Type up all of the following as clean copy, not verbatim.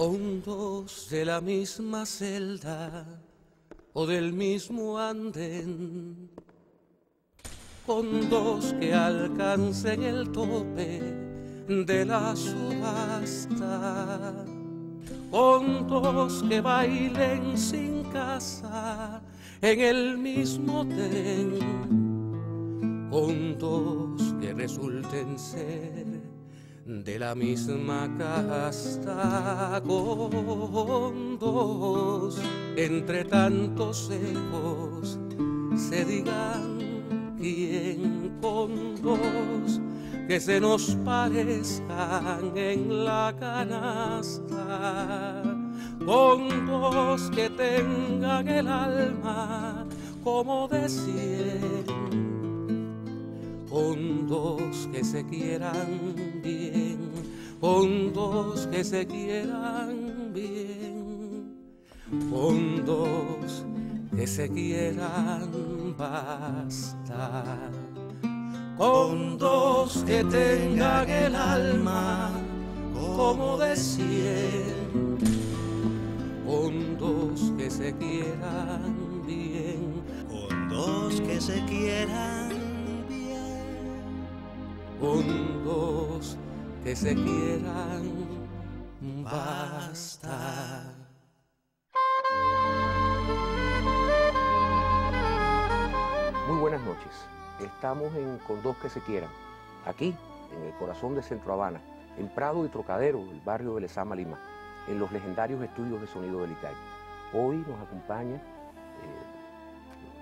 hondos de la misma celda o del mismo andén, con dos que alcancen el tope de la subasta, con dos que bailen sin casa en el mismo tren, con dos que resulten ser de la misma casta, con dos entre tantos ecos se digan quién, con dos que se nos parezcan en la canasta, con dos que tengan el alma como de 100, con dos que se quieran bien, con dos que se quieran bien, con dos que se quieran bastar, con dos que tengan el alma como de 100, con dos que se quieran bien, con dos que se quieran, con dos que se quieran bastar. Muy buenas noches. Estamos en Con dos que se quieran, aquí, en el corazón de Centro Habana, en Prado y Trocadero, el barrio de Lezama, Lima, en los legendarios estudios de sonido del ICAI. Hoy nos acompaña,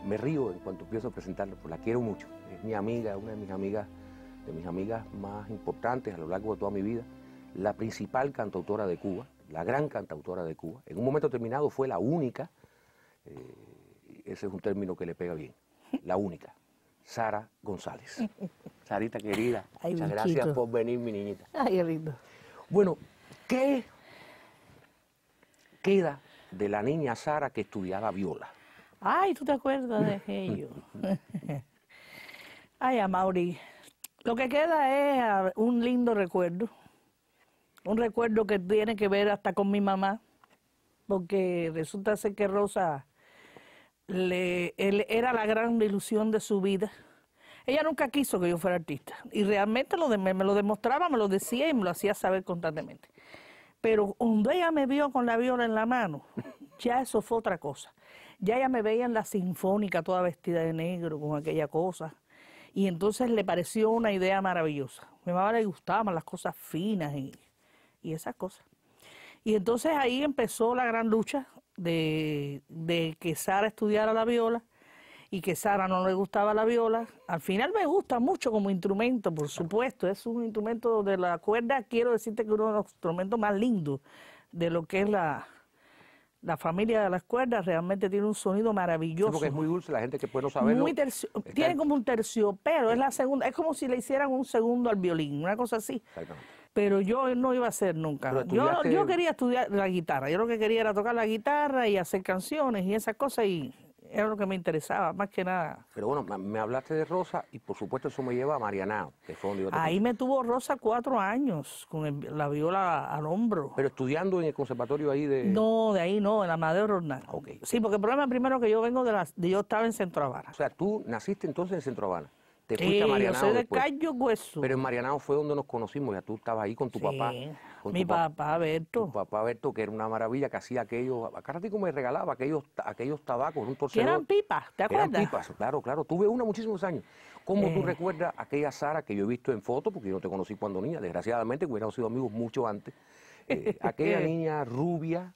me río en cuanto empiezo a presentarla, pues la quiero mucho. Es mi amiga, una de mis amigas más importantes a lo largo de toda mi vida, la principal cantautora de Cuba, la gran cantautora de Cuba. En un momento determinado fue la única, ese es un término que le pega bien, la única, Sara González. Sarita querida, ay, muchas bichito. gracias por venir, mi niñita. Ay, qué lindo. Bueno, ¿qué queda de la niña Sara que estudiaba viola? Ay, ¿tú te acuerdas de aquello? Ay, Amaury, lo que queda es un lindo recuerdo. Un recuerdo que tiene que ver hasta con mi mamá, porque resulta ser que Rosa él era la gran ilusión de su vida. Ella nunca quiso que yo fuera artista, y realmente me lo demostraba, me lo decía y me lo hacía saber constantemente. Pero cuando ella me vio con la viola en la mano, ya eso fue otra cosa. Ya ella me veía en la sinfónica toda vestida de negro con aquella cosa. Y entonces le pareció una idea maravillosa. A mi mamá le gustaban las cosas finas y esas cosas. Y entonces ahí empezó la gran lucha de que Sara estudiara la viola y que Sara no le gustaba la viola. Al final me gusta mucho como instrumento, por supuesto. Es un instrumento de la cuerda, quiero decirte que uno de los instrumentos más lindos de lo que es la familia de las cuerdas. Realmente tiene un sonido maravilloso. Sí, porque es muy dulce, la gente que puede no saberlo. Tiene como un terciopelo, es la segunda, es como si le hicieran un segundo al violín, una cosa así. Exactamente. Pero yo no iba a hacer nunca. Yo quería estudiar la guitarra, yo lo que quería era tocar la guitarra y hacer canciones y esas cosas, y era lo que me interesaba, más que nada. Pero bueno, me hablaste de Rosa y por supuesto eso me lleva a Marianao, que fue donde yo te Ahí conocí. me tuvo Rosa 4 años con la viola al hombro. Pero estudiando en el conservatorio ahí de... No, de ahí no, en la Amadeo Rodnal. Okay. Sí, porque el problema primero que yo vengo yo estaba en Centro Habana. O sea, tú naciste entonces en Centro Habana. Te fuiste a Yo Marianao soy de después. Cayo Hueso. Pero en Marianao fue donde nos conocimos, ya tú estabas ahí con tu papá. Con mi tu papá Berto. Tu papá Berto, que era una maravilla, que hacía aquellos... Acá ratico me regalaba aquellos tabacos, un torcedor. Que eran pipas, ¿te acuerdas? Eran pipas, claro, claro. Tuve una muchísimos años. ¿Cómo tú recuerdas aquella Sara que yo he visto en fotos, porque yo no te conocí cuando niña, desgraciadamente, que hubiéramos sido amigos mucho antes? Aquella niña rubia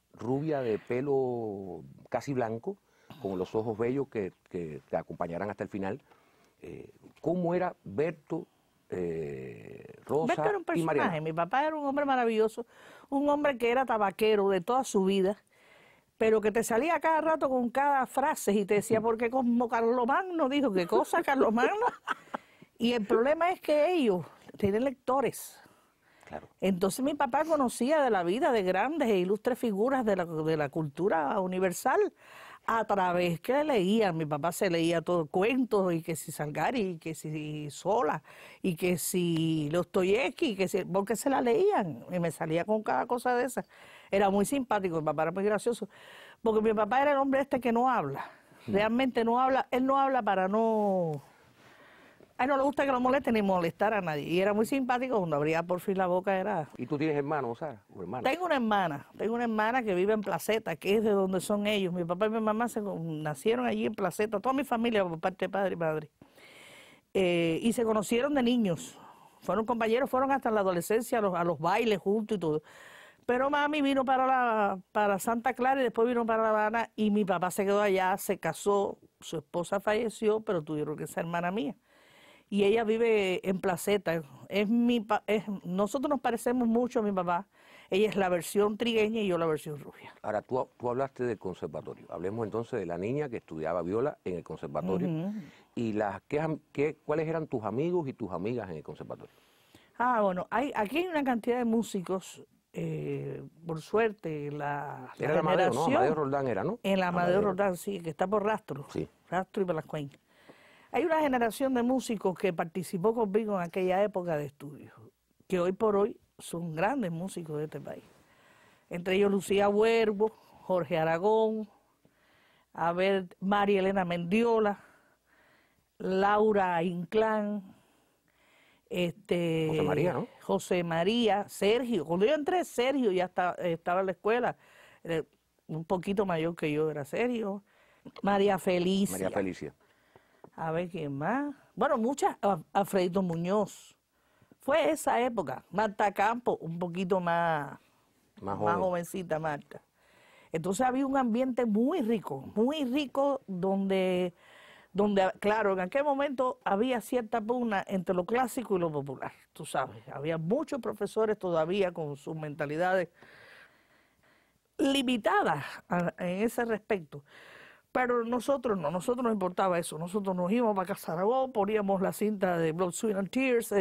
de pelo casi blanco, con los ojos bellos que te acompañarán hasta el final. ¿Cómo era Berto, Rosa Berto era un y personaje. Mariana? Mi papá era un hombre maravilloso, un hombre que era tabaquero de toda su vida, pero que te salía cada rato con cada frase y te decía, porque como Carlomagno dijo, ¿qué cosa Carlomagno? Y el problema es que ellos tienen lectores. Claro. Entonces mi papá conocía de la vida de grandes e ilustres figuras de la cultura universal, A través que leía, mi papá se leía todo cuentos, y que si Salgari, y que si Sola, y que si Dostoyevski, que si, porque se la leían, y me salía con cada cosa de esas. Era muy simpático, mi papá era muy gracioso, porque mi papá era el hombre este que no habla, realmente no habla, él no habla para no... A él no le gusta que lo molesten ni molestar a nadie, y era muy simpático, cuando abría por fin la boca era... ¿Y tú tienes hermanos, Sara? ¿O hermanas? Tengo una hermana que vive en Placeta, que es de donde son ellos. Mi papá y mi mamá nacieron allí en Placeta, toda mi familia por parte de padre y madre. Y se conocieron de niños. Fueron compañeros, fueron hasta la adolescencia a los bailes juntos y todo. Pero mami vino para Santa Clara y después vino para La Habana y mi papá se quedó allá, se casó, su esposa falleció, pero tuvieron que ser hermana mía. Y ella vive en Placeta. Nosotros nos parecemos mucho a mi papá. Ella es la versión trigueña y yo la versión rubia. Ahora, tú hablaste del conservatorio. Hablemos entonces de la niña que estudiaba viola en el conservatorio. Y ¿cuáles eran tus amigos y tus amigas en el conservatorio? Bueno, aquí hay una cantidad de músicos, por suerte, Era la el Amadeo, ¿no? generación... Amadeo Roldán era, ¿no? En la Amadeo Roldán, sí, que está por Rastro. Sí. Rastro y Velascoín. Hay una generación de músicos que participó conmigo en aquella época de estudio, que hoy por hoy son grandes músicos de este país. Entre ellos Lucía Huervo, Jorge Aragón, María Elena Mendiola, Laura Inclán, José María, ¿no? José María, Sergio. Cuando yo entré, Sergio ya estaba en la escuela, un poquito mayor que yo era Sergio. María Felicia. María Felicia. A ver, ¿quién más? Bueno, muchas. Alfredito Muñoz. Fue esa época. Marta Campos, un poquito más jovencita Marta. Entonces había un ambiente muy rico, donde, claro, en aquel momento había cierta pugna entre lo clásico y lo popular, tú sabes. Había muchos profesores todavía con sus mentalidades limitadas en ese respecto. Pero nosotros nos importaba eso. Nosotros nos íbamos para Casaragó, poníamos la cinta de Blood, Sweat and Tears,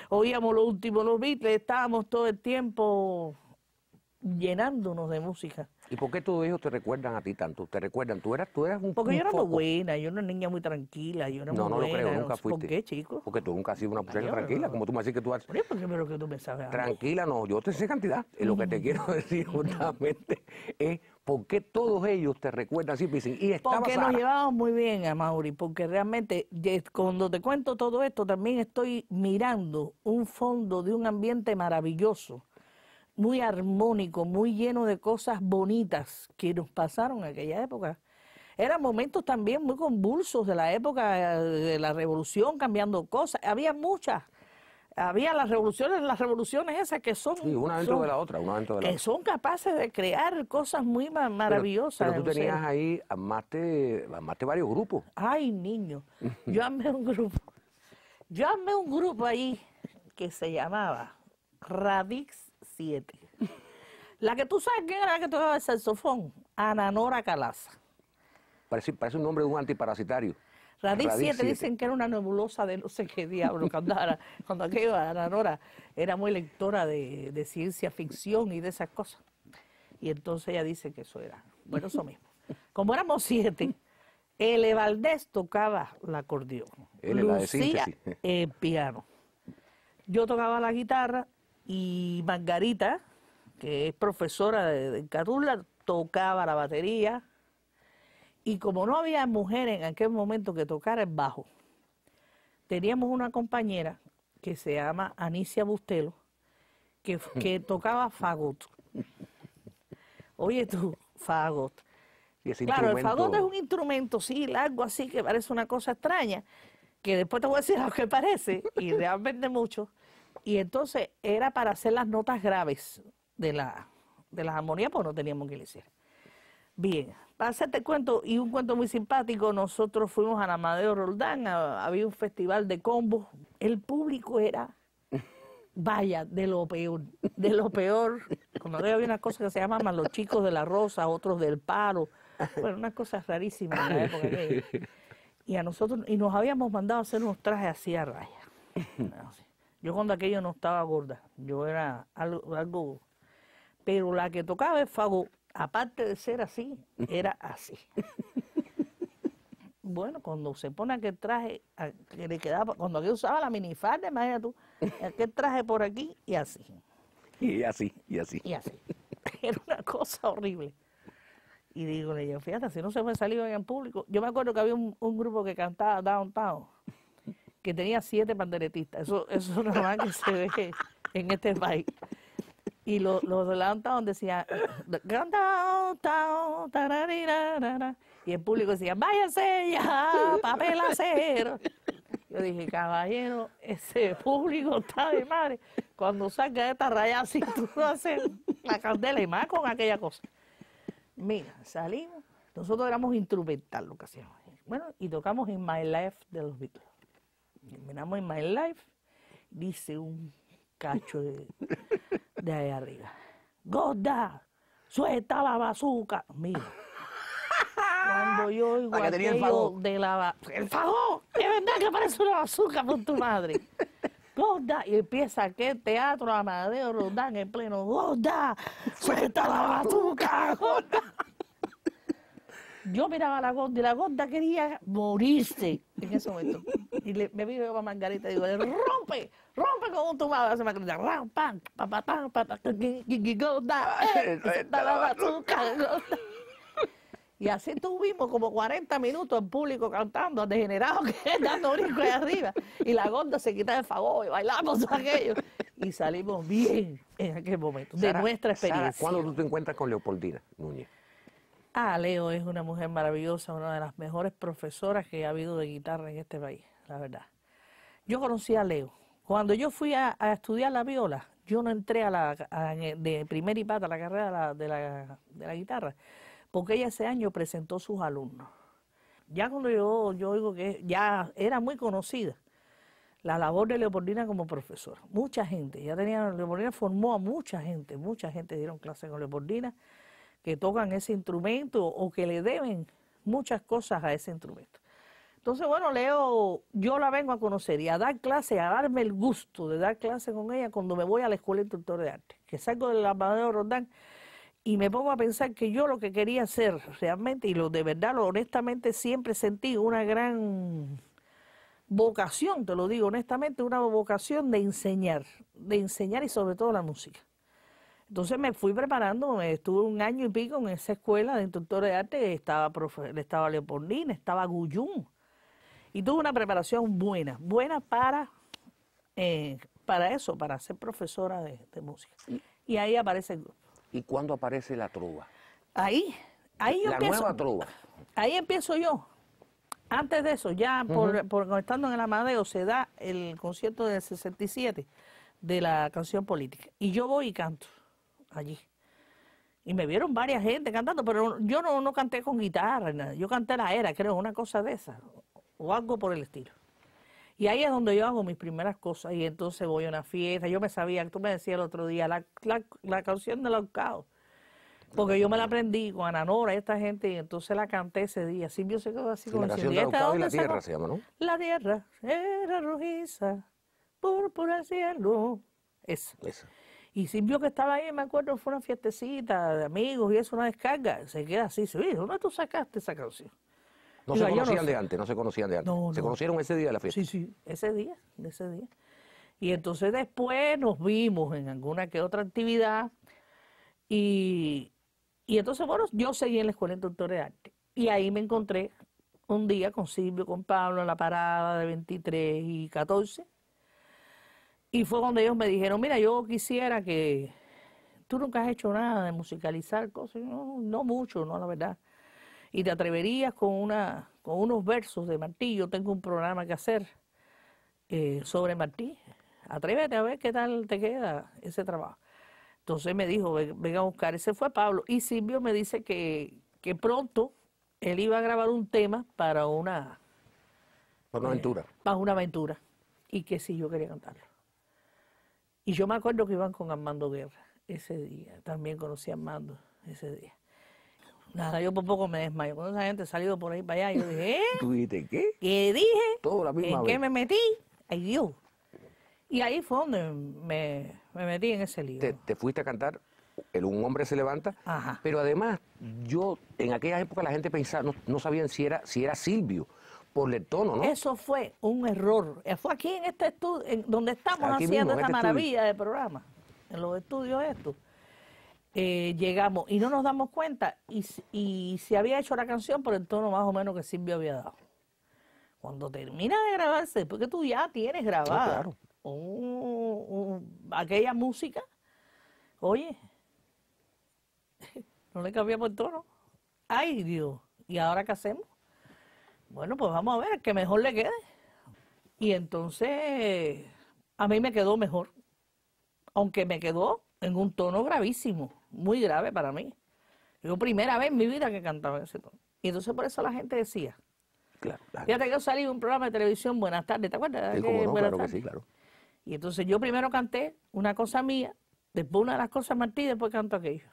oíamos lo último de los Beatles, estábamos todo el tiempo llenándonos de música. ¿Y por qué todos ellos te recuerdan a ti tanto? ¿Te recuerdan? Tú eras Porque yo era muy foco. buena, yo era una niña muy tranquila, yo era muy buena. No lo creo, nunca fuiste. ¿Por qué, chico? Porque tú nunca has sido una muchacha tranquila, como tú me decís que tú has... ¿Por qué lo que tú me sabes? Tranquila, no, yo te sé cantidad. Lo que te quiero decir justamente es por qué todos ellos te recuerdan así, dicen, y estaba Porque Sara. nos llevábamos muy bien, Amaury, porque realmente cuando te cuento todo esto también estoy mirando un fondo de un ambiente maravilloso, muy armónico, muy lleno de cosas bonitas que nos pasaron en aquella época. Eran momentos también muy convulsos de la época de la revolución, cambiando cosas. Había muchas. Había las revoluciones esas que son... Sí, una dentro de la otra, una dentro de la que otra. son capaces de crear cosas muy maravillosas. Pero tú tenías ahí, armaste varios grupos. Ay, niño, yo armé un grupo. Yo armé un grupo ahí que se llamaba Radix 7. La que tú sabes quién era la que tocaba el saxofón, Ana Nora Calaza. Parece un nombre de un antiparasitario. Radix 7 7. dicen que era una nebulosa de no sé qué diablo. Cuando aquello, Ana Nora era muy lectora de ciencia ficción y de esas cosas. Y entonces ella dice que eso era, bueno, eso mismo. Como éramos 7, Ele Valdés tocaba el acordeón, Lucía el piano. Yo tocaba la guitarra y Margarita, que es profesora de Catula, tocaba la batería. Y como no había mujer en aquel momento que tocara el bajo, teníamos una compañera que se llama Anicia Bustelo, que tocaba fagot. Oye tú, fagot. Claro, el fagot es un instrumento, sí, largo así, que parece una cosa extraña, que después te voy a decir lo que parece, y realmente mucho. Y entonces era para hacer las notas graves de las armonías, pues no teníamos que le hiciera. Bien, para hacerte cuento, y un cuento muy simpático, nosotros fuimos a la Amadeo Roldán, había un festival de combos, el público era, vaya, de lo peor, de lo peor. Cuando había una cosa que se llamaban los chicos de la rosa, otros del palo, bueno, unas cosas rarísimas en la época aquella. Y a nosotros, y nos habíamos mandado a hacer unos trajes así a raya. Yo cuando aquello no estaba gorda, yo era algo, pero la que tocaba el fagot, aparte de ser así, era así. Bueno, cuando se pone aquel traje, que le quedaba, cuando aquel usaba la minifalda, imagínate tú, aquel traje por aquí y así. Y así, y así. Y así. Era una cosa horrible. Y digo, le digo, fíjate, si no se fue salido en público. Yo me acuerdo que había un grupo que cantaba Downtown, que tenía 7 panderetistas. Eso nada más que se ve en este país. Y los de Downtown decían, Downtown, tararirarara. Y el público decía, váyase ya, papel acero. Yo dije, caballero, ese público está de madre. Cuando salga de esta raya así, tú haces la candela y más con aquella cosa. Mira, salimos. Nosotros éramos instrumental lo que hacíamos. Bueno, y tocamos In My Life de los Beatles. Terminamos In My Life, dice un cacho de ahí arriba. Gorda, suelta la bazooka. Mira. Cuando yo oigo aquello de la... ¡El fagón! ¡Es verdad que parece una bazooka por tu madre! ¡Gorda! Y empieza aquel teatro Amadeo Roldán en pleno. ¡Gorda! ¡Suelta la bazooka! ¡Gorda! Yo miraba a la gorda y la gorda quería morirse en ese momento. Y me vino yo a Margarita y digo, rompe con un tumbado. Hace Margarita, ram, pam, papatán, patatán, gorda, suelta la bazooka, gorda. Y así tuvimos como 40 minutos el público cantando, degenerado que es, dando brinco ahí arriba. Y la gorda se quita el favor y bailamos todo aquello. Y salimos bien en aquel momento, de nuestra experiencia. Sara, ¿cuándo tú te encuentras con Leopoldina Núñez? Leo es una mujer maravillosa, una de las mejores profesoras que ha habido de guitarra en este país, la verdad. Yo conocí a Leo. Cuando yo fui a estudiar la viola, yo no entré de primer y pata a la carrera de la guitarra, porque ella ese año presentó sus alumnos. Ya cuando yo oigo que ya era muy conocida la labor de Leopoldina como profesora. Mucha gente, Leopoldina formó a mucha gente dieron clases con Leopoldina, que tocan ese instrumento o que le deben muchas cosas a ese instrumento. Entonces, bueno, Leo, yo la vengo a conocer y a dar clase, a darme el gusto de dar clase con ella cuando me voy a la Escuela de Instructores de Arte, que salgo del Amadeo Roldán y me pongo a pensar que yo lo que quería hacer realmente, y de verdad, honestamente, siempre sentí una gran vocación, te lo digo honestamente, una vocación de enseñar y sobre todo la música. Entonces me fui preparando, estuve 1 año y pico en esa escuela de instructores de arte, estaba Leopoldina, estaba Guyún, y tuve una preparación buena para eso, para ser profesora de música. Y ahí aparece el grupo. ¿Y cuándo aparece la trova? Ahí yo empiezo. La nueva trova. Ahí empiezo yo. Antes de eso, ya estando en el Amadeo, se da el concierto del 67 de la canción política. Y yo voy y canto allí. Y me vieron varias gente cantando, pero yo no canté con guitarra, nada. Yo canté la era, creo, una cosa de esa, o algo por el estilo. Y ahí es donde yo hago mis primeras cosas, y entonces voy a una fiesta. Yo me sabía, tú me decías el otro día, la canción del ahorcado, porque yo me la aprendí con Ana Nora, esta gente, y entonces la canté ese día. Silvio se quedó así como diciendo, la canción del ahorcado y la tierra se llama, ¿no? La tierra era rojiza, púrpura el cielo. Esa. Y Silvio que estaba ahí, me acuerdo, fue una fiestecita de amigos y eso, una descarga. Se queda así, se dice, ¿dónde tú sacaste esa canción? No se conocían de antes, no se conocían de antes. Se conocieron ese día de la fiesta. Sí, ese día. Y entonces después nos vimos en alguna que otra actividad y entonces, bueno, yo seguí en la Escuela de Instructores de Arte. Y ahí me encontré un día con Silvio, con Pablo, en la parada de 23 y 14. Y fue cuando ellos me dijeron, mira, yo quisiera que tú nunca has hecho nada de musicalizar cosas. No mucho, no, la verdad. Y te atreverías con unos versos de Martí. Yo tengo un programa que hacer sobre Martí. Atrévete a ver qué tal te queda ese trabajo. Entonces me dijo, venga a buscar. Ese fue Pablo. Y Silvio me dice que pronto él iba a grabar un tema para una aventura. Para una aventura. Y que sí, yo quería cantarlo. Y yo me acuerdo que iban con Armando Guerra ese día. También conocí a Armando ese día. Nada, yo por poco me desmayo. Cuando esa gente salió por ahí para allá, yo dije, ¿Tú dijiste qué? ¿Qué dije? Todo la misma ¿En vez. qué me metí? ¡Ay, Dios! Y ahí fue donde me metí en ese lío. ¿Te fuiste a cantar un hombre se levanta, Ajá. pero además yo en aquella época la gente pensaba, no sabían si era Silvio, por el tono, ¿no? Eso fue un error. Fue aquí en este estudio, donde estamos Aquí haciendo mismo, en esta este maravilla de programa, en los estudios estos. Llegamos y no nos damos cuenta y se había hecho la canción por el tono más o menos que Silvio había dado. Cuando termina de grabarse, porque tú ya tienes grabada claro. aquella música, oye, no le cambiamos el tono. Ay, Dios, ¿y ahora qué hacemos? Bueno, pues vamos a ver, el que mejor le quede. Y entonces, a mí me quedó mejor, aunque me quedó en un tono gravísimo, muy grave para mí. Yo primera vez en mi vida que cantaba en ese tono. Y entonces por eso la gente decía, Claro, claro. fíjate que yo salí de un programa de televisión, Buenas tardes, ¿te acuerdas? Sí, cómo no, Buenas claro que tardes. sí, claro. Y entonces yo primero canté una cosa mía, después una de las cosas Martí, y después canto aquello.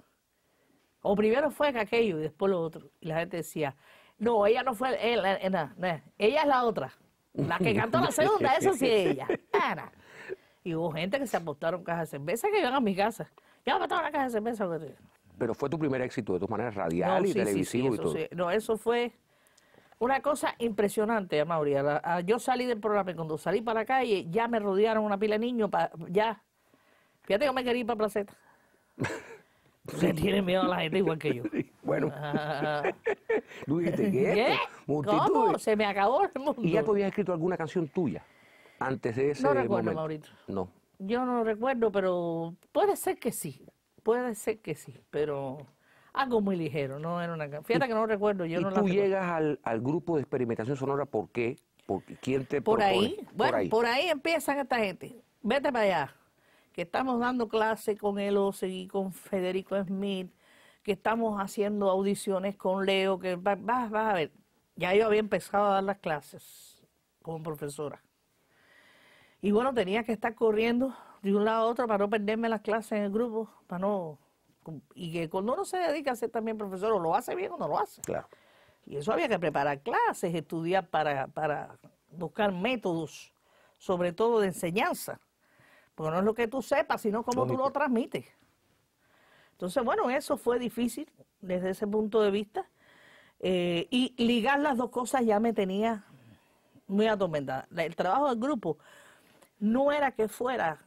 O primero fue que aquello y después lo otro. Y la gente decía, no, ella no fue, ella es la otra. La que cantó la segunda, eso sí es ella. Ana. Y hubo gente que se apostaron cajas de cerveza que iban a mi casa. Ya me apostaron una caja de cerveza. Pero fue tu primer éxito, de todas maneras, radial No, y sí, televisivo y eso todo. sí. No, eso fue una cosa impresionante, Amaury. Yo salí del programa y cuando salí para la calle ya me rodearon una pila de niños. Ya. Fíjate que me quería ir para Placeta. Se tiene miedo a la gente igual que yo. Bueno, tú dijiste, ¿qué? ¿Qué? Multitudes. ¿Cómo? Se me acabó el mundo. ¿Y ya tú habías escrito alguna canción tuya antes de ese No recuerdo, momento? Maurito. No. Yo no lo recuerdo, pero puede ser que sí. Puede ser que sí, pero algo muy ligero, no era una canción. Fíjate que no recuerdo, yo ¿Y no la tú recuerdo. llegas al grupo de experimentación sonora por qué? ¿Quién te Por propone? ahí, bueno, por ahí empiezan esta gente. Vete para allá, que estamos dando clases con Elosegui, con Federico Smith, que estamos haciendo audiciones con Leo, que vas a ver. Ya yo había empezado a dar las clases como profesora. Y bueno, tenía que estar corriendo de un lado a otro para no perderme las clases en el grupo, para no... Y que cuando uno se dedica a ser también profesor, o lo hace bien o no lo hace. Claro. Y eso había que preparar clases, estudiar para buscar métodos, sobre todo de enseñanza. Porque no es lo que tú sepas, sino cómo tú lo transmites. Entonces, bueno, eso fue difícil desde ese punto de vista. Y ligar las dos cosas ya me tenía muy atormentada. El trabajo del grupo no era que fuera,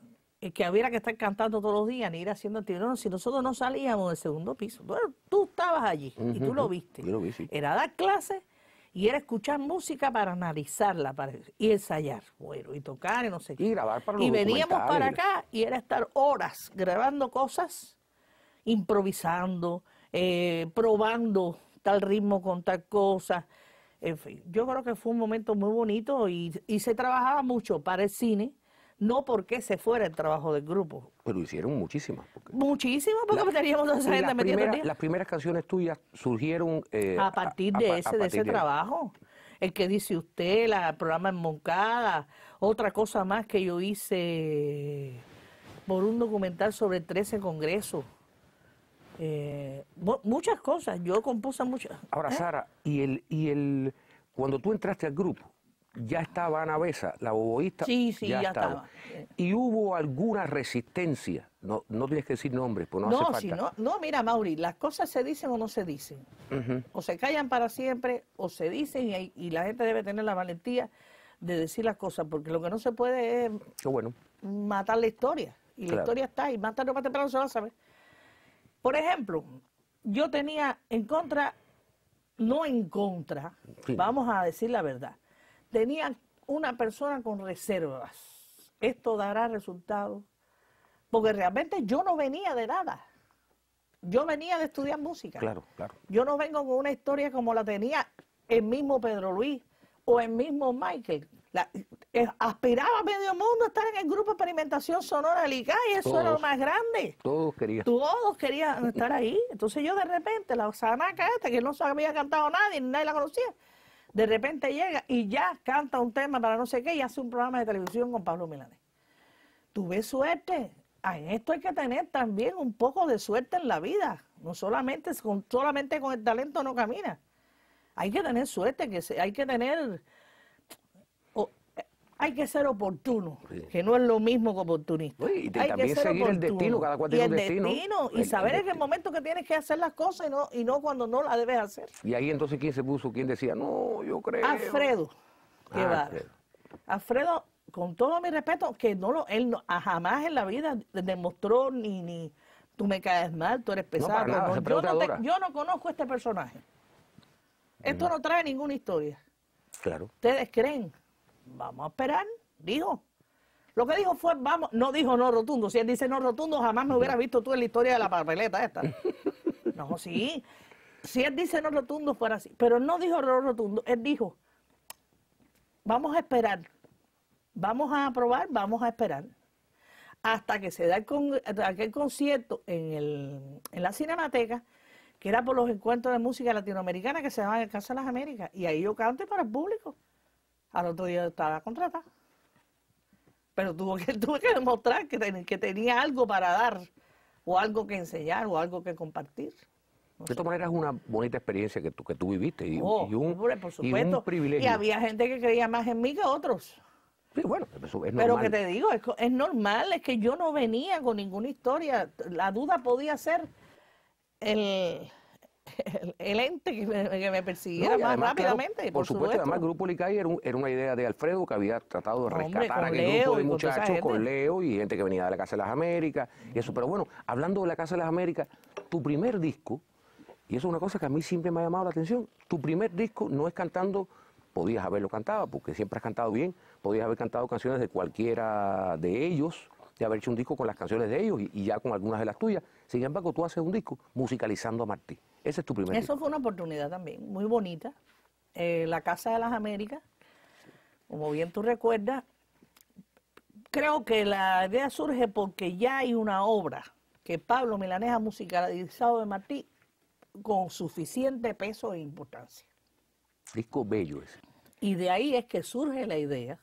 que hubiera que estar cantando todos los días, ni ir haciendo actividades. No, si nosotros no salíamos del segundo piso, bueno, tú estabas allí y tú lo viste. Yo lo vi, sí. Era dar clases y era escuchar música para analizarla y ensayar, bueno, y tocar y no sé qué. Y grabar para los Y veníamos para documentales. acá y era estar horas grabando cosas, improvisando, probando tal ritmo con tal cosa. En fin, yo creo que fue un momento muy bonito y se trabajaba mucho para el cine, no porque se fuera el trabajo del grupo. Pero hicieron muchísimas. Muchísimo, porque teníamos toda esa gente metida todo el día. Las primeras canciones tuyas surgieron... A partir de ese trabajo. El que dice usted, el programa en Moncada, otra cosa más que yo hice por un documental sobre el 13 Congreso. Muchas cosas, yo compuse muchas. Ahora, Sara, cuando tú entraste al grupo, ya estaba Ana Besa, la oboísta. Sí, ya estaba. ¿Y hubo alguna resistencia? No tienes que decir nombres, pues no hace falta. No, mira, Mauri, las cosas se dicen o no se dicen. O se callan para siempre, o se dicen, y la gente debe tener la valentía de decir las cosas, porque lo que no se puede es Qué bueno. matar la historia. Y la historia está, y más tarde o más temprano se va a saber. Por ejemplo, yo tenía en contra, no en contra, Sí. vamos a decir la verdad, tenía una persona con reservas. Esto dará resultados. Porque realmente yo no venía de nada. Yo venía de estudiar música. Claro, claro. Yo no vengo con una historia como la tenía el mismo Pedro Luis o el mismo Michael. Aspiraba a medio mundo a estar en el grupo de experimentación sonora del ICA y eso era lo más grande. Todos querían. Todos querían estar ahí. Entonces yo de repente, la sanaca esta, que no se había cantado nadie, ni nadie la conocía, de repente llega y ya canta un tema para no sé qué y hace un programa de televisión con Pablo Milanés. Tuve suerte. En esto hay que tener también un poco de suerte en la vida. No solamente con el talento no camina. Hay que tener suerte, hay que tener... hay que ser oportuno, Sí. que no es lo mismo que oportunista. Oye, y Hay también que ser seguir el oportuno. destino, cada cual Y tiene el un destino. destino, y El saber en el destino. momento que tienes que hacer las cosas y no cuando no las debes hacer. Y ahí entonces, ¿quién se puso? ¿Quién decía, no, yo creo? Alfredo Guevara. Alfredo. Alfredo, con todo mi respeto, que él jamás en la vida demostró ni tú me caes mal, tú eres pesado. para nada, siempre te adora. Yo no conozco a este personaje. Esto no trae ninguna historia. Claro. ¿Ustedes creen? Vamos a esperar, dijo. Lo que dijo fue, vamos, no dijo no rotundo. Si él dice no rotundo, jamás me hubieras visto tú en la historia de la papeleta esta. No, sí. Si él dice no rotundo, fuera así. Pero no dijo no rotundo, él dijo, vamos a esperar. Vamos a aprobar, vamos a esperar. Hasta que se da aquel concierto en la Cinemateca, que era por los encuentros de música latinoamericana que se llamaban el Casa de las Américas. Y ahí yo canté para el público. Al otro día estaba contratada. Pero tuve que demostrar que tenía algo para dar, o algo que enseñar, o algo que compartir. De todas maneras, es una bonita experiencia que tú viviste y, Oh, y un, hombre, por y supuesto. un privilegio. Y había gente que creía más en mí que otros. Sí, bueno, eso es Pero normal. que te digo, es normal, es que yo no venía con ninguna historia. La duda podía ser el ente que me persiguiera No, y más además, claro, rápidamente. por supuesto, además el Grupo Licay era una idea de Alfredo que había tratado de Hombre, rescatar a con aquel Leo grupo de y con toda esa muchachos con gente. Leo y gente que venía de la Casa de las Américas y eso. Pero bueno, hablando de la Casa de las Américas, tu primer disco, y eso es una cosa que a mí siempre me ha llamado la atención, tu primer disco no es cantando, podías haberlo cantado, porque siempre has cantado bien, podías haber cantado canciones de cualquiera de ellos, de haber hecho un disco con las canciones de ellos y ya con algunas de las tuyas. Sin embargo, tú haces un disco musicalizando a Martí. Ese es tu primer disco. Eso fue una oportunidad también, muy bonita. La Casa de las Américas, como bien tú recuerdas, creo que la idea surge porque ya hay una obra que Pablo Milanés ha musicalizado de Martí con suficiente peso e importancia. Disco bello ese. Y de ahí es que surge la idea,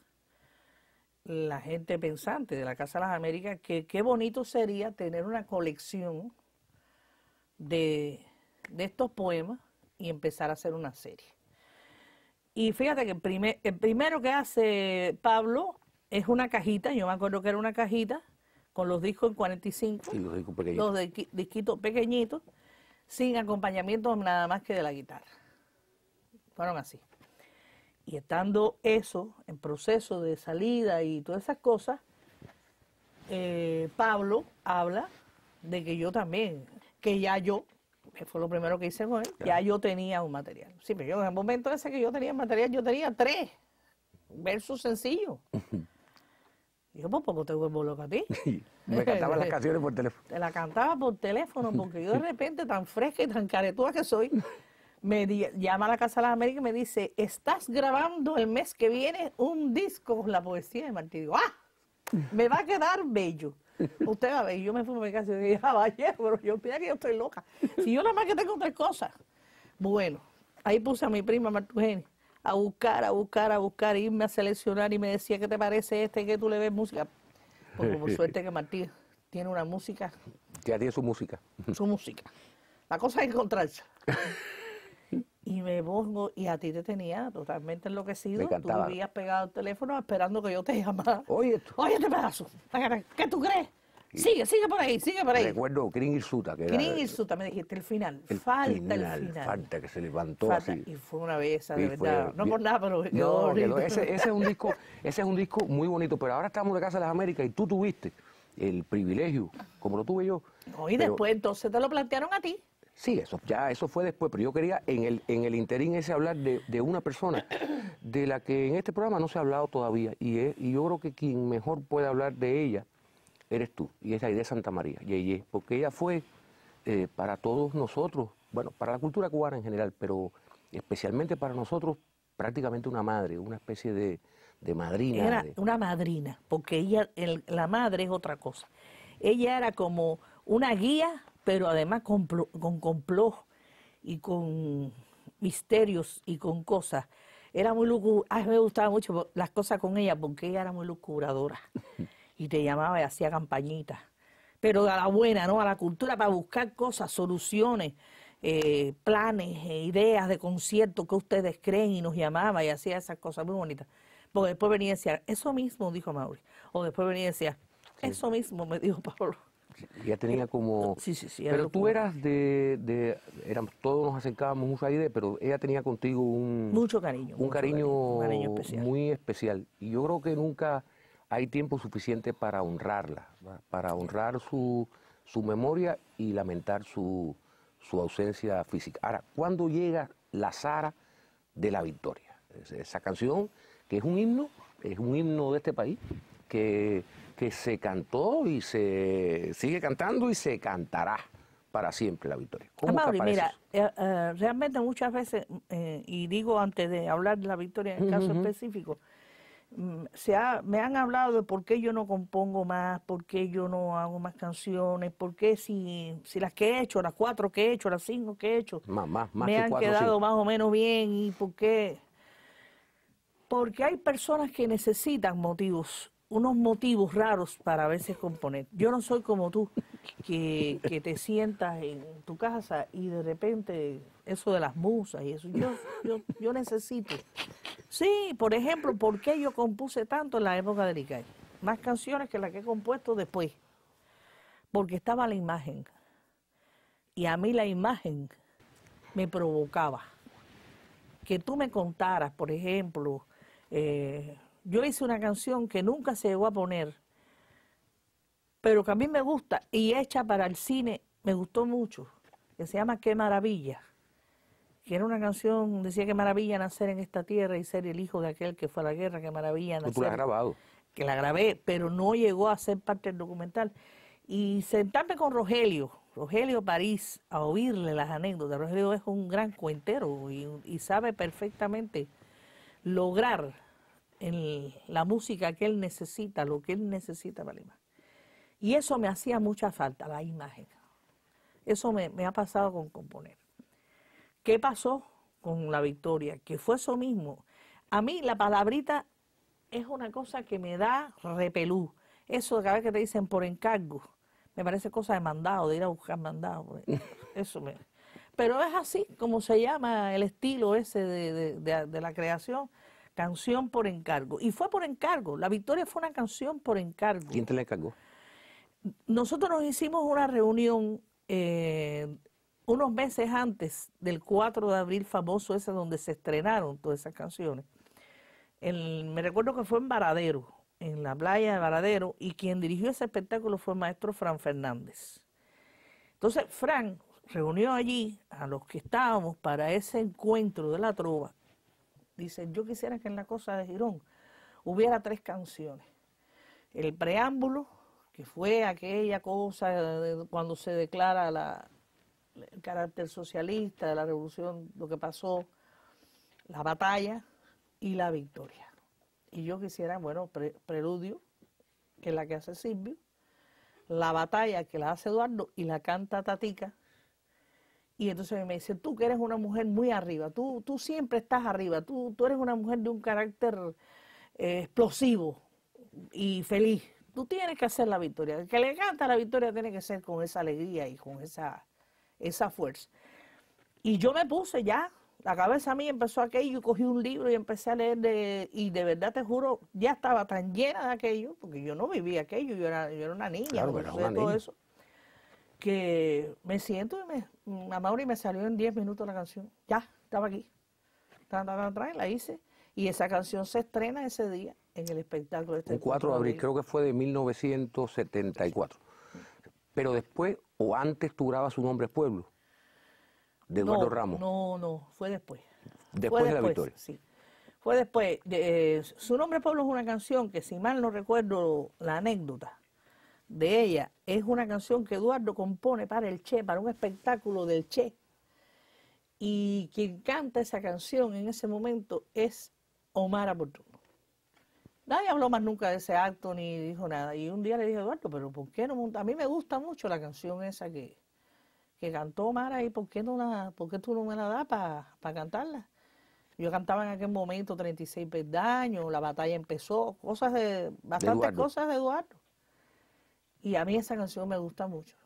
la gente pensante de la Casa de las Américas, que qué bonito sería tener una colección de estos poemas y empezar a hacer una serie. Y fíjate que el primero que hace Pablo es una cajita, yo me acuerdo que era una cajita, con los discos en 45, Sí, los discos pequeñitos. los disquitos pequeñitos, sin acompañamiento nada más que de la guitarra. Fueron así. Y estando eso en proceso de salida y todas esas cosas, Pablo habla de que yo también, que fue lo primero que hice con él, ya yo tenía un material. Sí, pero yo en el momento ese que yo tenía material, yo tenía 3 versos sencillos. Y yo, pues, ¿por qué te vuelvo loca a ti? Me cantaban las canciones por teléfono. Te la cantaba por teléfono, porque yo de repente, tan fresca y tan caretúa que soy, llama a la Casa de las Américas y me dice, estás grabando el mes que viene un disco con la poesía de Martí. Digo, me va a quedar bello. Usted va a ver, y yo me fui a mi casa y dije, vaya, pero yo mira que yo estoy loca. Si yo nada más que tengo 3 cosas. Bueno, ahí puse a mi prima Marta Eugenia a buscar, irme a seleccionar y me decía, ¿qué te parece que tú le ves música? Porque por suerte que Martí tiene una música, Ya tiene su música. su música. La cosa es encontrarse. Y me pongo, y a ti te tenía totalmente enloquecido. Me Tú encantaba. vivías pegado al teléfono esperando que yo te llamara. Oye, esto. Oye, este pedazo. ¿Qué tú crees? Sigue por ahí. Recuerdo Crin Irsuta, que era Crin Irsuta, me dijiste, el final. el Falta el final. final. Falta que se levantó Falta. así. Y fue una belleza, Sí, de fue verdad. No bien. por nada, pero quedó No, bonito. ese es un disco muy bonito, pero ahora estamos en la Casa de las Américas y tú tuviste el privilegio, como lo tuve yo. No, y pero- después entonces te lo plantearon a ti. Sí, eso fue después, pero yo quería en el interín ese hablar de una persona de la que en este programa no se ha hablado todavía y yo creo que quien mejor puede hablar de ella eres tú, y es Aide Santa María, Yeye, porque ella fue para todos nosotros, bueno, para la cultura cubana en general, pero especialmente para nosotros prácticamente una madre, una especie de madrina. Era una madrina, porque ella, la madre es otra cosa. Ella era como una guía, pero además con complot y con misterios y con cosas. Era muy me gustaba mucho las cosas con ella porque ella era muy lucubradora. Y te llamaba y hacía campañitas. Pero a la buena, ¿no? A la cultura, para buscar cosas, soluciones, planes, ideas de conciertos que ustedes creen, y nos llamaba y hacía esas cosas muy bonitas. Porque después venía y decía, eso mismo dijo Mauri. O después venía y decía, eso mismo me dijo Pablo. Ya tenía como... Sí, sí, sí. Pero tú eras todos nos acercábamos mucho a Aide, pero ella tenía contigo mucho cariño. un cariño especial. muy especial. Y yo creo que nunca hay tiempo suficiente para honrarla, ¿verdad? Para honrar su memoria y lamentar su ausencia física. Ahora, ¿cuándo llega la Sara de la Victoria? Esa canción que es un himno de este país, que se cantó y se sigue cantando y se cantará para siempre la Victoria. ¿Cómo Mauri, te aparece mira, eso? realmente muchas veces, y digo antes de hablar de la Victoria en el caso específico, me han hablado de por qué yo no compongo más, por qué yo no hago más canciones, por qué si las que he hecho, las 4 que he hecho, las 5 que he hecho, Más me que han 4 o quedado 5. más o menos bien. ¿Y por qué? Porque hay personas que necesitan motivos, unos motivos raros para a veces componer. Yo no soy como tú, que te sientas en tu casa y de repente eso de las musas y eso, yo necesito. Sí, por ejemplo, ¿por qué yo compuse tanto en la época de Licay? Más canciones que las que he compuesto después. Porque estaba la imagen. Y a mí la imagen me provocaba. Que tú me contaras, por ejemplo, yo hice una canción que nunca se llegó a poner, pero que a mí me gusta y hecha para el cine, me gustó mucho, que se llama Qué Maravilla, que era una canción, decía qué maravilla nacer en esta tierra y ser el hijo de aquel que fue a la guerra, qué maravilla nacer. ¿Tú la has grabado? Que la grabé, pero no llegó a ser parte del documental. Y sentarme con Rogelio París, a oírle las anécdotas. Rogelio es un gran cuentero y sabe perfectamente lograr en la música que él necesita, lo que él necesita para la imagen. Y eso me hacía mucha falta, la imagen. Eso me ha pasado con componer. ¿Qué pasó con la Victoria? Que fue eso mismo. A mí la palabrita es una cosa que me da repelú. Eso de cada vez que te dicen por encargo, me parece cosa de mandado, de ir a buscar mandado. Pero es así como se llama el estilo ese de la creación, canción por encargo. Y fue por encargo, la Victoria fue una canción por encargo. ¿Quién te la encargó? Nosotros nos hicimos una reunión unos meses antes del 4 de abril famoso ese donde se estrenaron todas esas canciones. Me recuerdo que fue en Varadero, en la playa de Varadero, y quien dirigió ese espectáculo fue el maestro Fran Fernández. Entonces Fran reunió allí a los que estábamos para ese encuentro de la trova. Dice, yo quisiera que en la Cosa de Girón hubiera 3 canciones. El preámbulo, que fue aquella cosa de cuando se declara el carácter socialista de la revolución, lo que pasó, la batalla y la victoria. Y yo quisiera, bueno, preludio, que es la que hace Silvio, la batalla que la hace Eduardo y la canta Tatica. Y entonces me dice, tú que eres una mujer muy arriba, tú siempre estás arriba, tú eres una mujer de un carácter explosivo y feliz. Tú tienes que hacer la victoria. El que le canta la victoria tiene que ser con esa alegría y con esa fuerza. Y yo me puse ya, la cabeza mía empezó aquello y cogí un libro y empecé a leer y de verdad te juro, ya estaba tan llena de aquello, porque yo no vivía aquello, yo era una niña, Claro, no era sé una todo niña. eso, que me siento y a Mauri me salió en 10 minutos la canción. Ya, estaba aquí. La hice. Y esa canción se estrena ese día en el espectáculo. El 4 de abril, creo que fue de 1974. Pero después o antes tú grabas Su nombre es pueblo, de Eduardo Ramos. No, fue después. Después de la victoria. Sí. Fue después. Su nombre es pueblo es una canción que, si mal no recuerdo la anécdota de ella, es una canción que Eduardo compone para el Che, para un espectáculo del Che. Y quien canta esa canción en ese momento es Omar Aportuno. Nadie habló más nunca de ese acto ni dijo nada. Y un día le dije, Eduardo, pero ¿por qué no monta? A mí me gusta mucho la canción esa que cantó Omar ahí, ¿por qué tú no me la das para cantarla? Yo cantaba en aquel momento 36 peldaños, la batalla empezó, bastantes cosas de Eduardo. Y a mí esa canción me gusta mucho.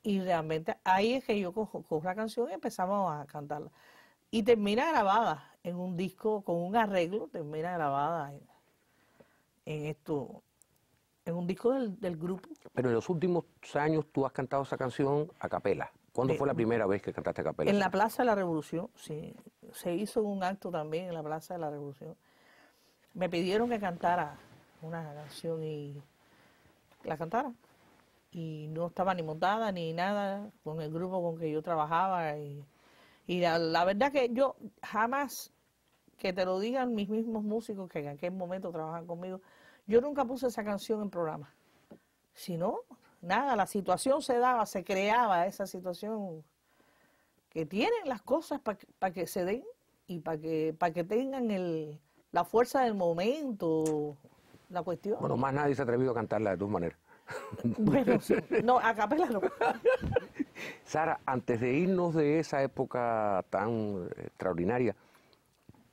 Y realmente ahí es que yo cojo la canción y empezamos a cantarla. Y termina grabada en un disco con un arreglo, termina grabada en esto, en un disco del grupo. Pero en los últimos años tú has cantado esa canción a capela. ¿Cuándo fue la primera vez que cantaste a capela? En la Plaza de la Revolución, sí. Se hizo un acto también en la Plaza de la Revolución. Me pidieron que cantara una canción y la cantara. Y no estaba ni montada ni nada con el grupo con que yo trabajaba. Y la verdad que yo jamás, que te lo digan mis mismos músicos que en aquel momento trabajan conmigo, yo nunca puse esa canción en programa. Si no, nada, la situación se daba, se creaba esa situación que tienen las cosas para que se den y para que tengan la fuerza del momento, la cuestión. Bueno, más nadie se ha atrevido a cantarla de tus maneras. Bueno, sí. No, a capela no. Sara, antes de irnos de esa época tan extraordinaria,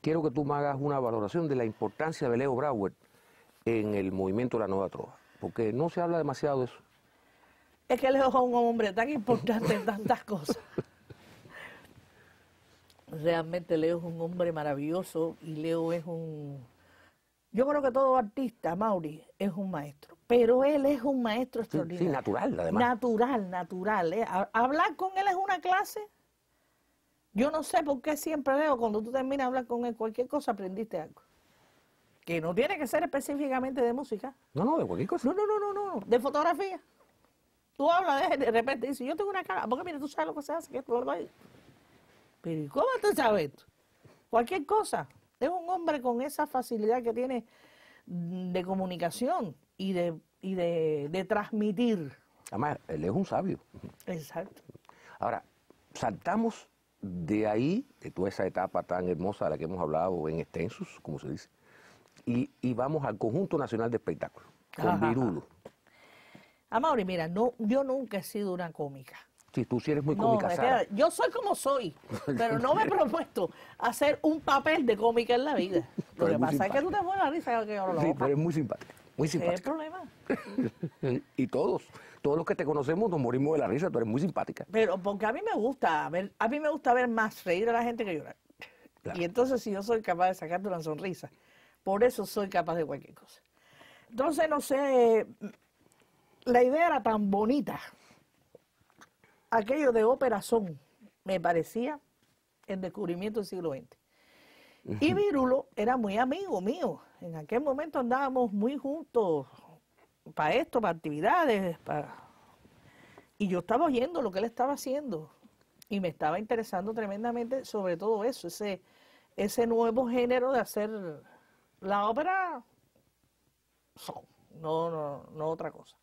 quiero que tú me hagas una valoración de la importancia de Leo Brauer en el movimiento de la Nueva Trova, porque no se habla demasiado de eso. Es que Leo es un hombre tan importante en tantas cosas. Realmente Leo es un hombre maravilloso y Leo es un... Yo creo que todo artista, Mauri, es un maestro, pero él es un maestro extraordinario. Sí, natural, además. Natural. Hablar con él es una clase. Yo no sé por qué siempre Leo, cuando tú terminas de hablar con él, cualquier cosa aprendiste algo. Que no tiene que ser específicamente de música. No, de cualquier cosa. No, de fotografía. Tú hablas de repente y dices, yo tengo una cara, porque mira, tú sabes lo que se hace, que esto, pero ¿y cómo tú sabes esto? Cualquier cosa. Es un hombre con esa facilidad que tiene de comunicación y de transmitir. Además, él es un sabio. Exacto. Ahora, saltamos de ahí, de toda esa etapa tan hermosa de la que hemos hablado en extensos, como se dice, y vamos al Conjunto Nacional de Espectáculos, con Virulo. Amaury, mira, yo nunca he sido una cómica. Sí, tú sí eres muy cómica, Sara. Yo soy como soy, pero no me he propuesto hacer un papel de cómica en la vida. Lo que pasa es que tú te pones la risa que yo no lo Sí, hago. pero eres muy simpática, muy ¿Qué es el simpática. problema? Y todos los que te conocemos nos morimos de la risa, tú eres muy simpática. Pero porque a mí me gusta ver más reír a la gente que llorar. Claro. Y entonces si yo soy capaz de sacarte una sonrisa, por eso soy capaz de cualquier cosa. Entonces, no sé, la idea era tan bonita. Aquello de ópera son, me parecía el descubrimiento del siglo XX. Y Virulo era muy amigo mío. En aquel momento andábamos muy juntos para esto, para actividades, y yo estaba oyendo lo que él estaba haciendo y me estaba interesando tremendamente sobre todo eso, ese nuevo género de hacer la ópera son, no otra cosa.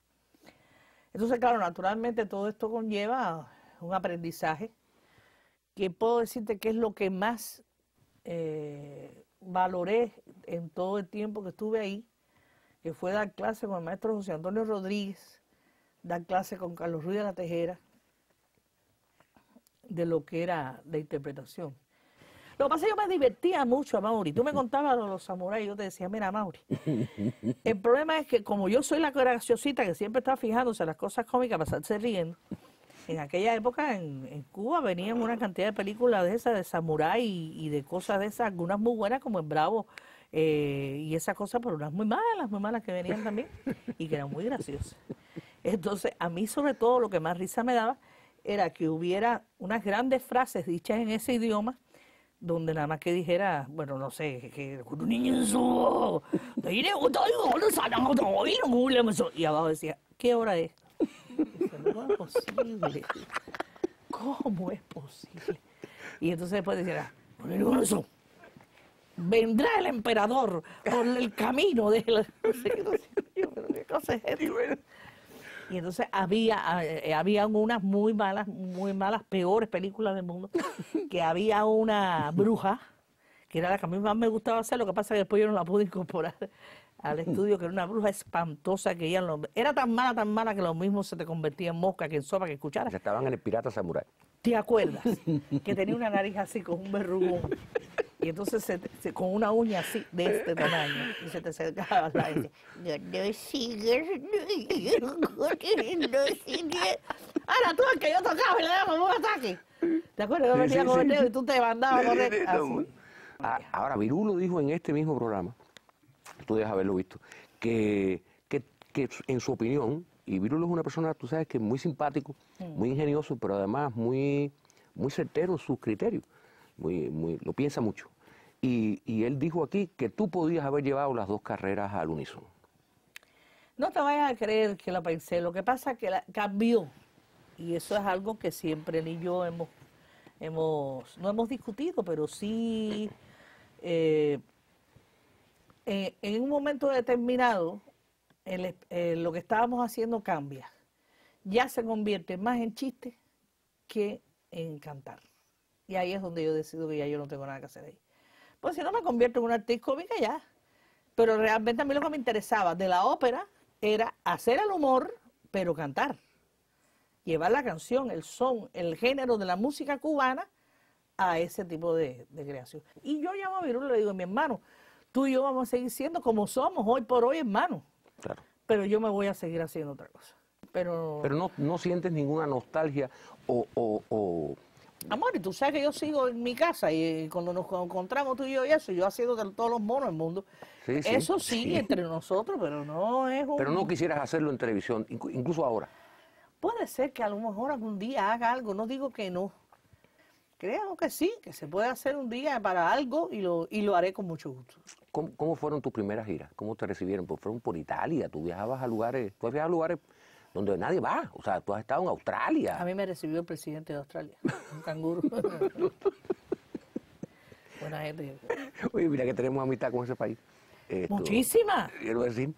Entonces, claro, naturalmente todo esto conlleva un aprendizaje que puedo decirte que es lo que más valoré en todo el tiempo que estuve ahí, que fue dar clase con el maestro José Antonio Rodríguez, dar clase con Carlos Ruiz de la Tejera, de lo que era de interpretación. Lo que pasa es que yo me divertía mucho, Mauri. Tú me contabas de los samuráis y yo te decía, mira, Mauri, el problema es que como yo soy la graciosita que siempre está fijándose en las cosas cómicas para estarse riendo, en aquella época en Cuba venían una cantidad de películas de esas, de samurái y de cosas de esas, algunas muy buenas como en Bravo y esas cosas, pero unas muy malas que venían también y que eran muy graciosas. Entonces, a mí sobre todo lo que más risa me daba era que hubiera unas grandes frases dichas en ese idioma donde nada más que dijera, bueno, no sé, que y abajo decía, ¿qué hora es? ¿Cómo es posible? ¿Cómo es posible? Y entonces después decía, vendrá el emperador por el camino de la... No sé qué cosa es esto. Y entonces había unas muy malas, peores películas del mundo, que había una bruja, que era la que a mí más me gustaba hacer, lo que pasa es que después yo no la pude incorporar al estudio, que era una bruja espantosa, que era tan mala que lo mismo se te convertía en mosca, que en sopa, que escuchara. Ya estaban en el Pirata Samurai. ¿Te acuerdas? Que tenía una nariz así, con un verrugón. Y entonces con una uña así, de este tamaño, y se te acercaba la y decía, ahora tú el que yo tocaba y le daba un ataque. ¿Te acuerdas? Yo metía con el dedo y tú te mandabas a correr así. Ahora, Virulo dijo en este mismo programa, tú debes haberlo visto, que en su opinión, y Virulo es una persona, tú sabes, que es muy simpático, muy ingenioso, pero además muy certero en sus criterios, lo piensa mucho. Y él dijo aquí que tú podías haber llevado las dos carreras al unísono. No te vayas a creer que la pensé, lo que pasa es que cambió, y eso es algo que siempre él y yo no hemos discutido, pero sí en un momento determinado lo que estábamos haciendo cambia. Ya se convierte más en chiste que en cantar. Y ahí es donde yo decido que ya yo no tengo nada que hacer ahí. Pues si no me convierto en un artista cómica ya. Pero realmente a mí lo que me interesaba de la ópera era hacer el humor, pero cantar. Llevar la canción, el son, el género de la música cubana a ese tipo de creación. Y yo llamo a Virulo y le digo, mi hermano, tú y yo vamos a seguir siendo como somos hoy por hoy, hermano. Claro. Pero yo me voy a seguir haciendo otra cosa. Pero no sientes ninguna nostalgia o... Amor, y tú sabes que yo sigo en mi casa y cuando nos encontramos tú y yo haciendo de todos los monos del mundo. Sí, Eso sí, entre nosotros, pero no es un... Pero no quisieras hacerlo en televisión, incluso ahora. Puede ser que a lo mejor algún día haga algo, no digo que no. Creo que sí, que se puede hacer un día para algo y lo haré con mucho gusto. ¿Cómo fueron tus primeras giras? ¿Cómo te recibieron? Pues fueron por Italia, tú viajabas a lugares, donde nadie va. O sea, tú has estado en Australia. A mí me recibió el presidente de Australia, un canguro. Buena gente. Oye, mira que tenemos amistad con ese país. Muchísima. Quiero decir.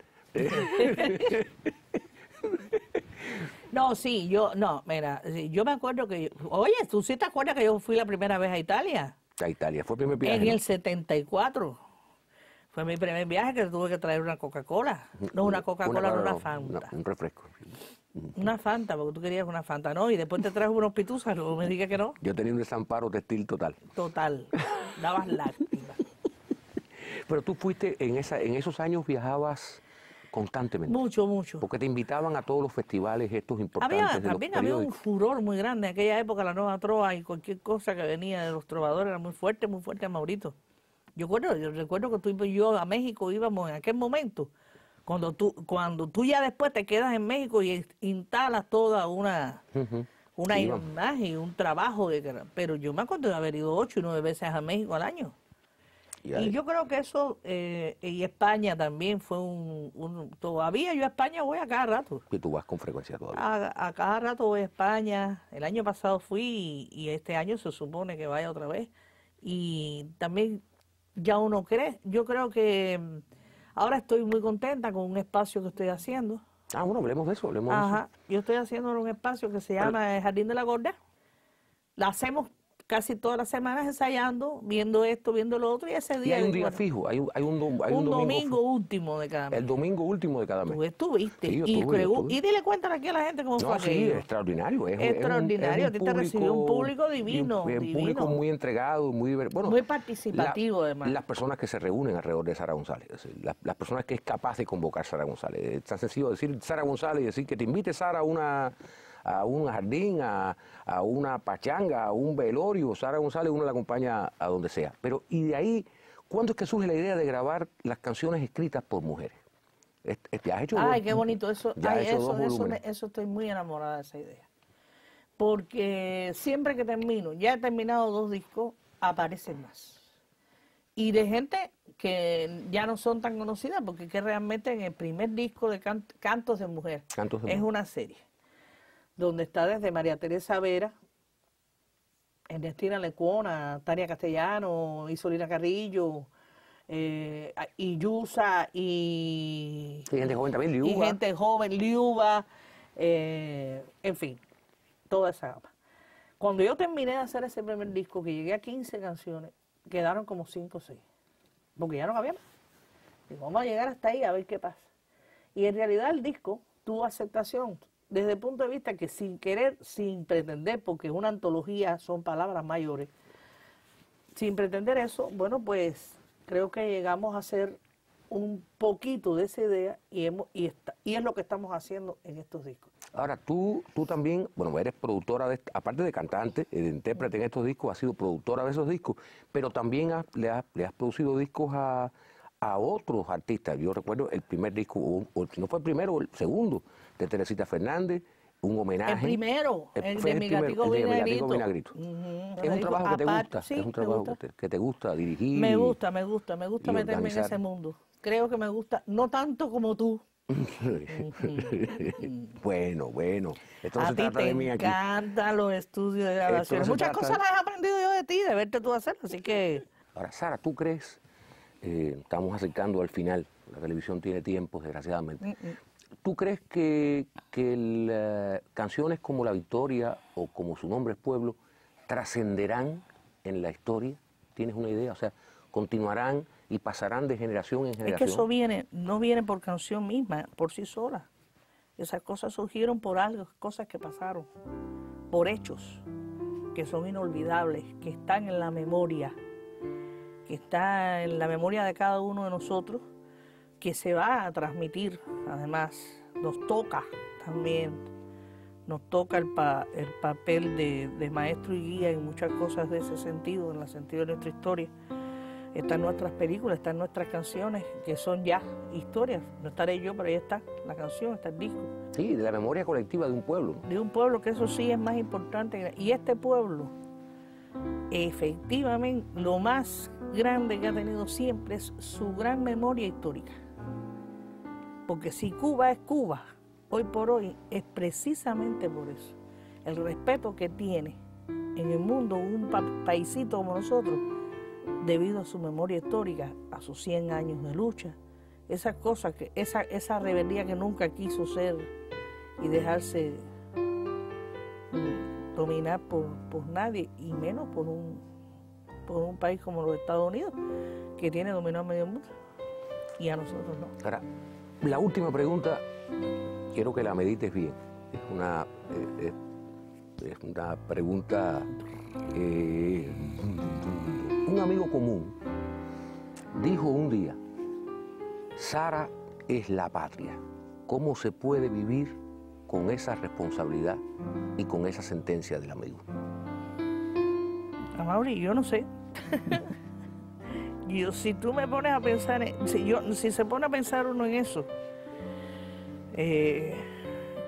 No, sí, mira, yo me acuerdo que... Oye, ¿tú sí te acuerdas que yo fui la primera vez a Italia? A Italia, fue el primer viaje. En el 74. Fue mi primer viaje que tuve que traer una Coca-Cola. No, una Coca-Cola, no una Fanta. Un refresco. Una Fanta, porque tú querías una Fanta, ¿no? Y después te trajo unos pituzas, no me digas que no. Yo tenía un desamparo textil total. Total. Dabas lágrimas. Pero tú fuiste, en esos años viajabas constantemente. Mucho, mucho. Porque te invitaban a todos los festivales estos importantes. También había un furor muy grande. En aquella época la Nueva Trova y cualquier cosa que venía de los trovadores era muy fuerte, Maurito. Yo recuerdo que tú y yo a México íbamos en aquel momento, cuando tú ya después te quedas en México y instalas toda una imagen, un trabajo. Pero yo me acuerdo de haber ido 8 y 9 veces a México al año. Y yo creo que eso, y España también fue todavía yo a España voy a cada rato. Y tú vas con frecuencia todavía. A cada rato voy a España. El año pasado fui y este año se supone que vaya otra vez. Y también ya uno cree. Yo creo que ahora estoy muy contenta con un espacio que estoy haciendo. Bueno, hablemos de eso, Yo estoy haciendo un espacio que se llama El Jardín de la Gorda. La hacemos casi todas las semanas ensayando, viendo esto, viendo lo otro, y ese día... Y hay un día fijo, hay un domingo último de cada mes. El domingo último de cada mes. Tú estuviste. Sí, yo y estuve. dile cuéntale aquí a la gente cómo fue aquello. Sí, extraordinario. Extraordinario, a ti te recibió un público divino. Un público muy entregado, muy participativo además. Las personas que se reúnen alrededor de Sara González, es decir, las personas que es capaz de convocar Sara González. Es tan sencillo decir Sara González y decir que te invite Sara a un jardín, a una pachanga, a un velorio. Sara González uno la acompaña a donde sea. Pero, y de ahí, ¿cuándo es que surge la idea de grabar las canciones escritas por mujeres? ¿Has hecho qué bonito. Eso estoy muy enamorada de esa idea. Porque siempre que termino, ya he terminado 2 discos, aparecen más. Y de gente que ya no son tan conocidas, porque que realmente en el primer disco de Cantos de Mujer es una serie donde está desde María Teresa Vera, Ernestina Lecuona, Tania Castellano, Isolina Carrillo, y Yusa, y gente joven también, Liuba. Y gente joven, Liuba, en fin, toda esa gama. Cuando yo terminé de hacer ese primer disco, que llegué a 15 canciones, quedaron como 5 o 6, porque ya no había más. Y vamos a llegar hasta ahí a ver qué pasa. Y en realidad el disco tuvo aceptación, desde el punto de vista que sin querer, sin pretender, porque una antología son palabras mayores, sin pretender eso, bueno, pues creo que llegamos a hacer un poquito de esa idea y es lo que estamos haciendo en estos discos. Ahora, tú también, bueno, eres productora, aparte de cantante, de intérprete en estos discos, has sido productora de esos discos, pero también le has producido discos a a otros artistas. Yo recuerdo el primer disco, no fue el primero, el segundo, de Teresita Fernández, un homenaje. El primero, el fue de Mi Gatico Vinagrito. Vinagrito. Es un trabajo que te gusta, sí, es un trabajo que te gusta dirigir. Me gusta meterme en organizar. ese mundo. Creo que me gusta, no tanto como tú. Bueno, esto no A se ti trata te de mí aquí. encantan los estudios de grabación. no se Muchas trata cosas de- las he aprendido yo de ti, de verte tú hacerlo, así que... Ahora, Sara, ¿tú crees? Estamos acercando al final, la televisión tiene tiempo, desgraciadamente. ¿Tú crees que canciones como La Victoria o como Su Nombre es Pueblo trascenderán en la historia? ¿Tienes una idea? O sea, continuarán y pasarán de generación en Es generación. que eso no viene por canción misma, por sí sola. Esas cosas surgieron por algo, cosas que pasaron, por hechos que son inolvidables, que están en la memoria, que está en la memoria de cada uno de nosotros, que se va a transmitir. Además, nos toca también, nos toca el papel de maestro y guía en muchas cosas de ese sentido, en el sentido de nuestra historia. Están nuestras películas, están nuestras canciones, que son ya historias. No estaré yo, pero ahí está la canción, está el disco. Sí, de la memoria colectiva de un pueblo. De un pueblo, que eso sí es más importante. Y este pueblo, efectivamente, lo más grande que ha tenido siempre es su gran memoria histórica. Porque si Cuba es Cuba, hoy por hoy, es precisamente por eso. El respeto que tiene en el mundo un paisito como nosotros, debido a su memoria histórica, a sus 100 años de lucha, esa rebeldía que nunca quiso ser y dejarse dominar por nadie, y menos por un país como los Estados Unidos, que tiene dominado medio mundo, y a nosotros no. Ahora, la última pregunta, quiero que la medites bien. Es una pregunta... un amigo común dijo un día: Sara es la patria. ¿Cómo se puede vivir con esa responsabilidad y con esa sentencia del amigo? Amaury, yo no sé. Si tú me pones a pensar, si se pone a pensar uno en eso,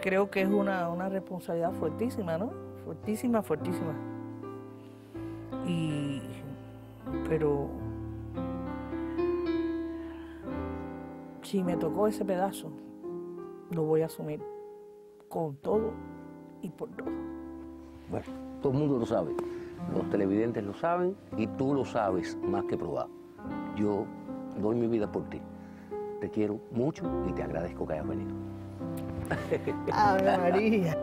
creo que es una responsabilidad fuertísima, ¿no? Fuertísima. Pero si me tocó ese pedazo, lo voy a asumir con todo y por todo. Bueno, todo el mundo lo sabe. Los televidentes lo saben y tú lo sabes más que probado. Yo doy mi vida por ti. Te quiero mucho y te agradezco que hayas venido. Ave María.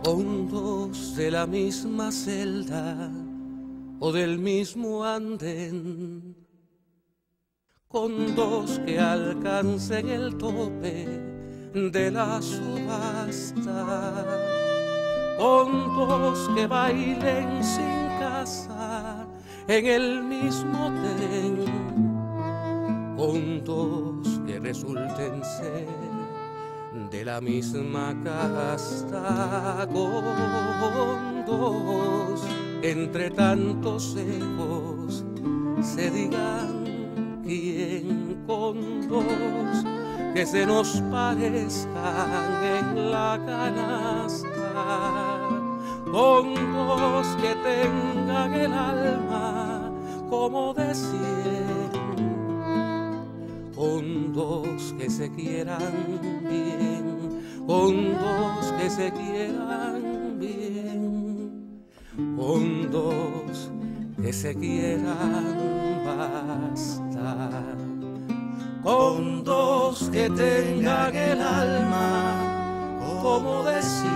Con dos de la misma celda o del mismo andén, con dos que alcancen el tope de la subasta, con dos que bailen sin casa en el mismo tren, con dos que resulten ser de la misma casta, con dos entre tantos ecos se digan quién, con dos que se nos parezcan en la canasta, con dos que tengan el alma como de 100, con dos que se quieran bien, con dos que se quieran bien, con dos que se quieran bastar, con dos que tengan el alma como de 100,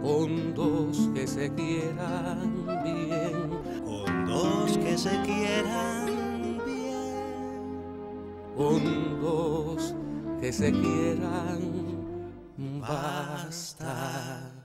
con dos que se quieran bien, con dos que se quieran bien, con dos que se quieran bastar.